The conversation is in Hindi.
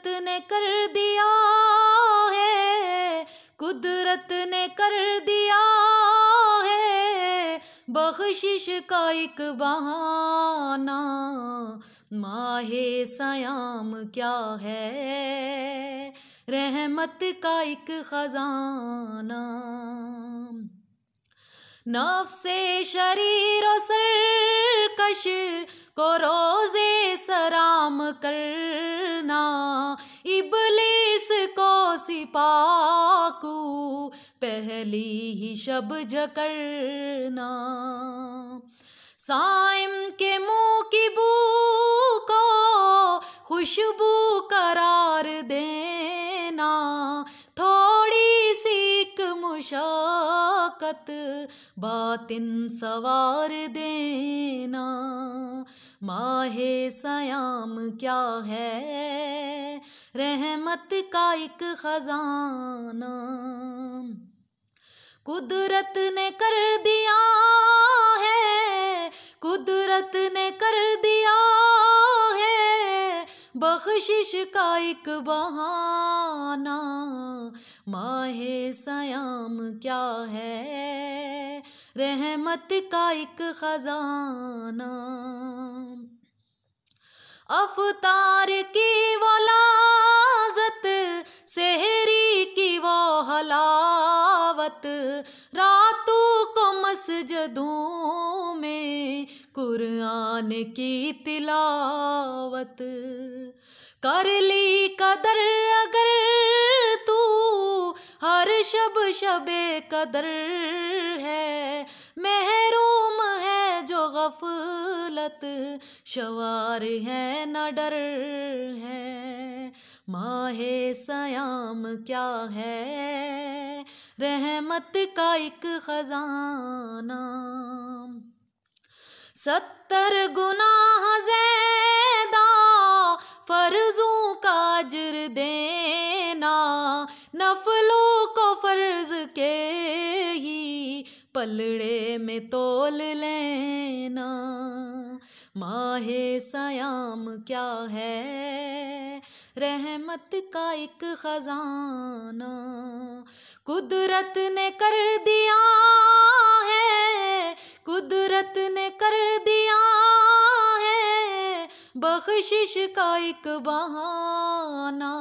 ने कर दिया है, कुदरत ने कर दिया है बख्शिश का एक बहाना। माहे सयाम क्या है, रहमत का एक खजाना। नफ्से शरीर और सरकश को रोजे सलाम करना, इबलीस को सिपाकू पहली ही शब झकरना। साइम के मुंह की बू को खुशबू करार देना, थोड़ी सी मुशक्कत बातिन सवार देना। माहे सयाम क्या है, रहमत का एक खजाना। कुदरत ने कर दिया है, कुदरत ने कर दिया है बख्शिश का एक बहाना। माहे सयाम क्या है, रहमत का एक खजाना। अफ्तार की वो लाज़त, सहरी की वो हलावत, रातों को मस्जिदों में कुरान की तिलावत। कर ली कदर अगर तू हर शब शबे कदर है, महरूम है जो गफलत शवार है न डर है। माहे सयाम क्या है, रहमत का एक खजाना। 70 गुनाह ज़्यादा फर्जों का अज्र देना, नफलों को फर्ज के ही पलड़े में तोल लेना। माहे सयाम क्या है, रहमत का एक खजाना। कुदरत ने कर दिया है, कुदरत ने कर दिया है बख्शिश का एक बहाना।